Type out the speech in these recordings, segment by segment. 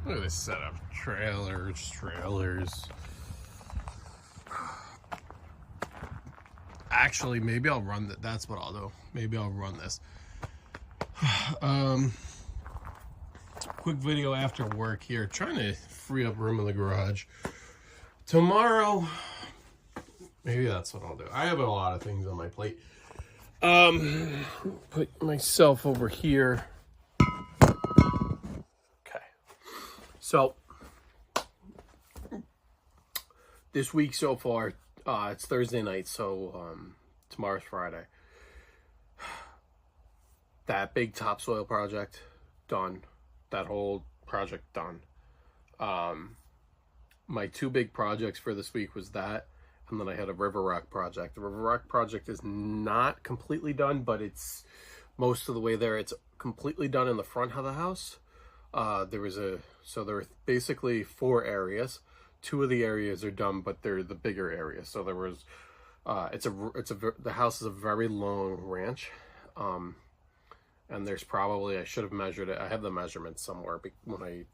Look at this setup. Trailers. Actually, maybe I'll run that. That's what I'll do. Maybe I'll run this. Quick video after work here. Trying to free up room in the garage. Tomorrow, maybe that's what I'll do. I have a lot of things on my plate. Put myself over here. Okay. So, this week so far, it's Thursday night, so tomorrow's Friday. That big topsoil project, done. That whole project, done. My two big projects for this week was that, and then I had a River Rock project. The River Rock project is not completely done, but it's most of the way there. It's completely done in the front of the house. There were basically 4 areas. 2 of the areas are done, but they're the bigger areas. So there was, the house is a very long ranch. And there's probably, I should have measured it. I have the measurements somewhere when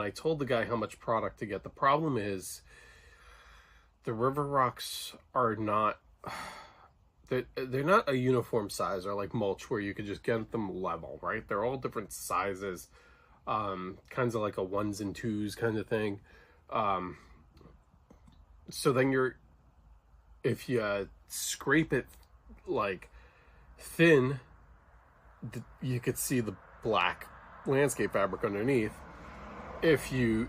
I told the guy how much product to get. The problem is the River Rocks are not, they're not a uniform size or like mulch where you could just get them level, right? They're all different sizes, kinds of like a 1s and 2s kind of thing. So then if you scrape it like thin, you could see the black landscape fabric underneath. So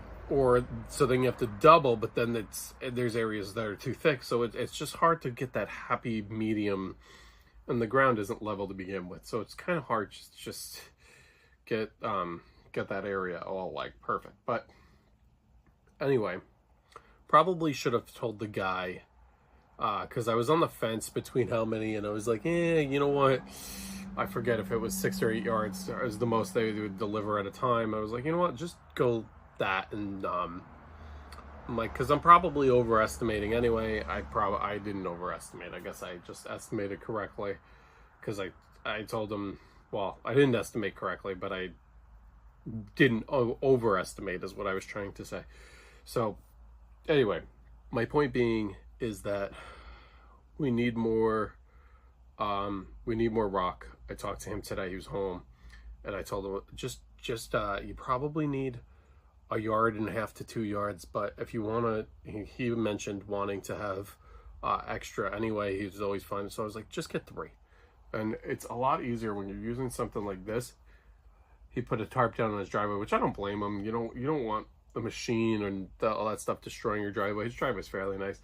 then you have to double, but then there's areas that are too thick, so it's just hard to get that happy medium, and the ground isn't level to begin with, so it's kind of hard to just get that area all like perfect. But anyway, probably should have told the guy, because I was on the fence between how many, and I was like, you know what, I forget if it was 6 or 8 yards is the most they would deliver at a time. I was like, you know what, just go that. And I'm like, because I'm probably overestimating anyway. I didn't overestimate. I guess I just estimated correctly, because I told him, well, I didn't estimate correctly, but I didn't overestimate is what I was trying to say. So anyway, my point being is that we need more rock. I talked to him today. He was home, and I told him just you probably need 1.5 yards to 2 yards. But if you want to, he mentioned wanting to have extra anyway. He was always fine. So I was like, just get 3, and it's a lot easier when you're using something like this. He put a tarp down on his driveway, which I don't blame him. You don't want the machine and all that stuff destroying your driveway. His driveway's fairly nice.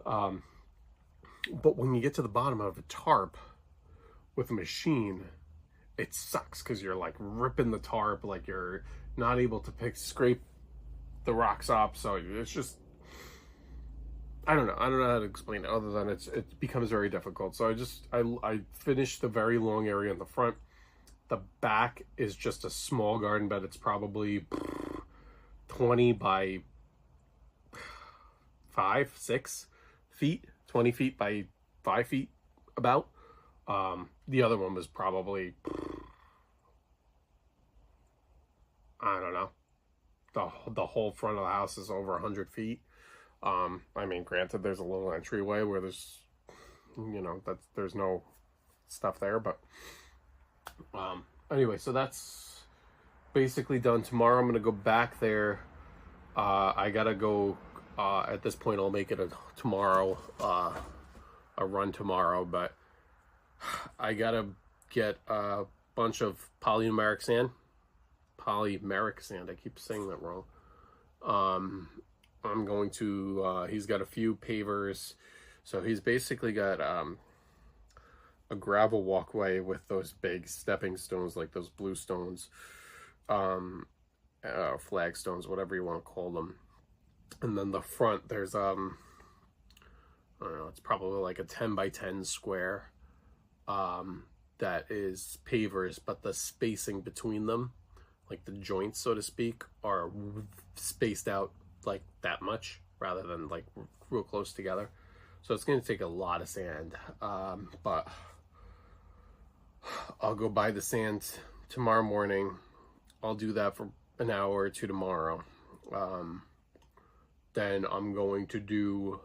But when you get to the bottom of a tarp with a machine, it sucks, because you're like ripping the tarp, like you're not able to scrape the rocks up. So it's just, I don't know how to explain it other than it becomes very difficult. So I finished the very long area in the front. The back is just a small garden bed. It's probably 20 by 6 feet, 20 feet by 5 feet about. The other one was probably, I don't know, the whole front of the house is over 100 feet. I mean, granted, there's a little entryway where there's, there's no stuff there, but anyway, so that's basically done. Tomorrow I'm gonna go back there. I gotta go, at this point I'll make it a run tomorrow, but I gotta get a bunch of polymeric sand. I keep saying that wrong. I'm going to, he's got a few pavers, so he's basically got a gravel walkway with those big stepping stones, like those blue stones, flagstones, whatever you want to call them. And then the front, there's I don't know, it's probably like a 10 by 10 square that is pavers, but the spacing between them, like the joints, so to speak, are spaced out like that much rather than like real close together. So it's going to take a lot of sand, but I'll go buy the sand tomorrow morning. I'll do that for an hour or two tomorrow. Then I'm going to do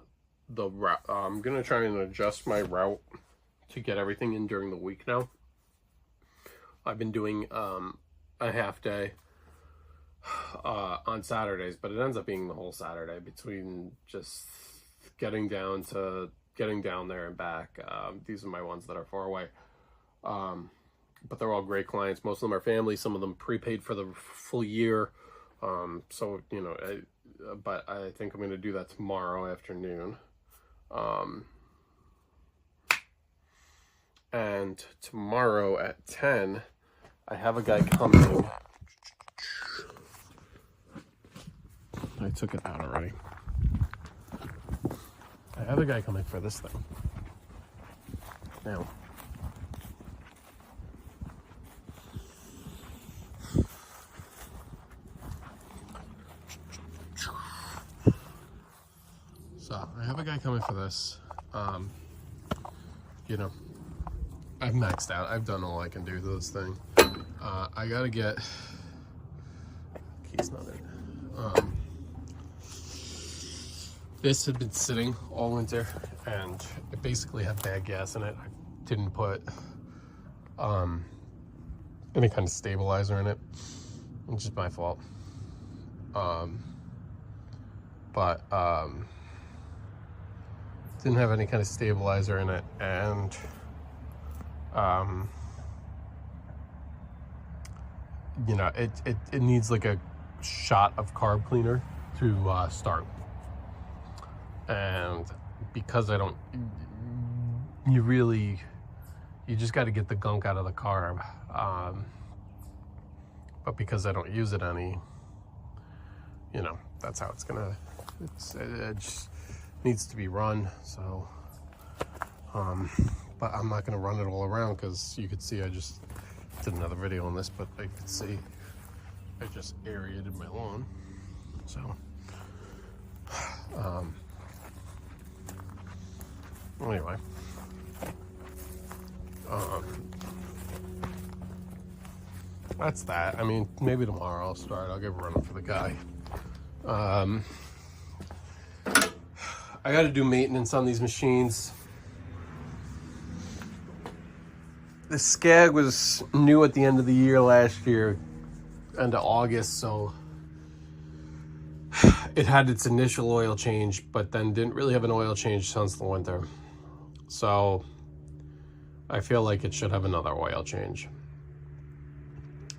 the route. I'm going to try and adjust my route to get everything in during the week now. I've been doing a half day on Saturdays, but it ends up being the whole Saturday between just getting down there and back. These are my ones that are far away. But they're all great clients. Most of them are family. Some of them prepaid for the full year. So, you know, but I think I'm going to do that tomorrow afternoon. And tomorrow at 10, I have a guy coming. I took it out already. I have a guy coming for this thing. Now, so I have a guy coming for this. You know, I've maxed out. I've done all I can do to this thing. I gotta get keys not in. This had been sitting all winter, and it basically had bad gas in it. I didn't put any kind of stabilizer in it, which is my fault. Didn't have any kind of stabilizer in it, and you know, it needs like a shot of carb cleaner to start. And because I don't, you just got to get the gunk out of the carb. But because I don't use it any, you know, that's how it's gonna, it just needs to be run. So, but I'm not gonna run it all around, because you could see I just did another video on this, but I could see I just aerated my lawn. So, anyway, that's that. I mean, maybe tomorrow I'll start. I'll get running for the guy. I got to do maintenance on these machines. The Skag was new at the end of the year last year, end of August, so it had its initial oil change, but then didn't really have an oil change since the winter. So I feel like it should have another oil change.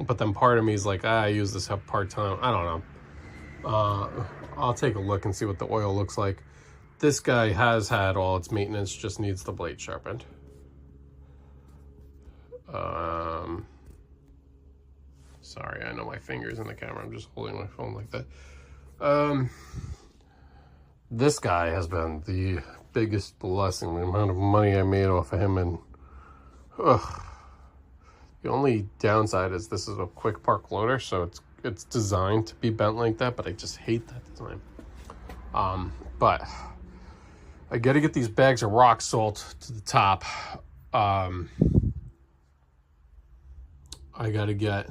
But then part of me is like, I use this part-time. I don't know. I'll take a look and see what the oil looks like. This guy has had all its maintenance, just needs the blade sharpened. Sorry, I know my finger's in the camera. I'm just holding my phone like that. This guy has been the biggest blessing. The amount of money I made off of him, and the only downside is this is a quick park loader, so it's designed to be bent like that, but I just hate that design. But I got to get these bags of rock salt to the top. I got to get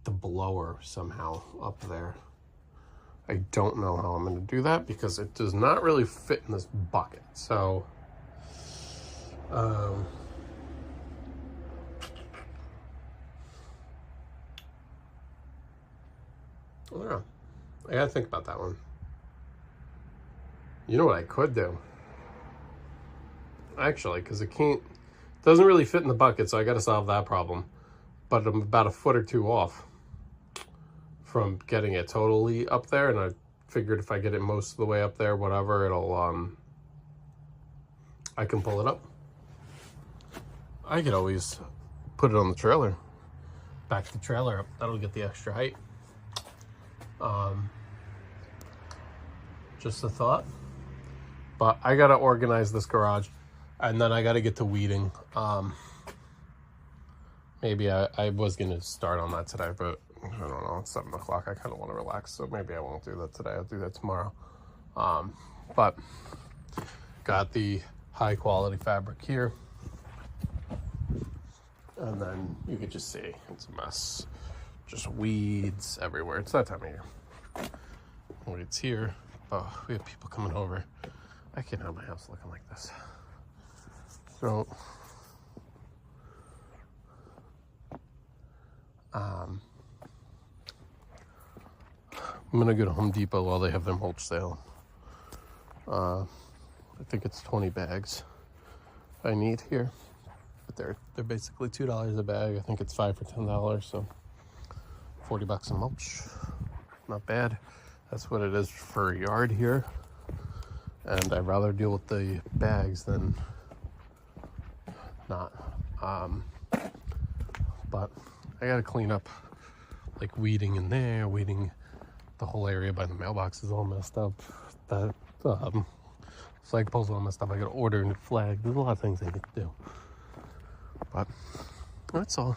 the blower somehow up there. I don't know how I'm going to do that, because it does not really fit in this bucket. So, I don't know. I got to think about that one. You know what I could do? Actually, because it doesn't really fit in the bucket, so I got to solve that problem. But I'm about a foot or two off from getting it totally up there, and I figured if I get it most of the way up there, whatever, it'll I can pull it up. I could always put it on the trailer, back the trailer up. That'll get the extra height. Just a thought. But I gotta organize this garage, and then I gotta get to weeding. Maybe I was gonna start on that today, but I don't know, it's 7 o'clock. I kind of want to relax, so maybe I won't do that today. I'll do that tomorrow. But got the high quality fabric here, and then you can just see it's a mess, just weeds everywhere. It's that time of year. Weeds here. Oh, we have people coming over. I can't have my house looking like this. So I'm gonna go to Home Depot while they have their mulch sale. I think it's 20 bags I need here, but they're basically $2 a bag. I think it's 5 for $10, so $40 a mulch. Not bad. That's what it is for a yard here, and I'd rather deal with the bags than not. But I gotta clean up, like weeding in there, weeding the whole area by the mailbox is all messed up. That flagpole's all messed up. I gotta order a new flag. There's a lot of things I need to do, but that's all.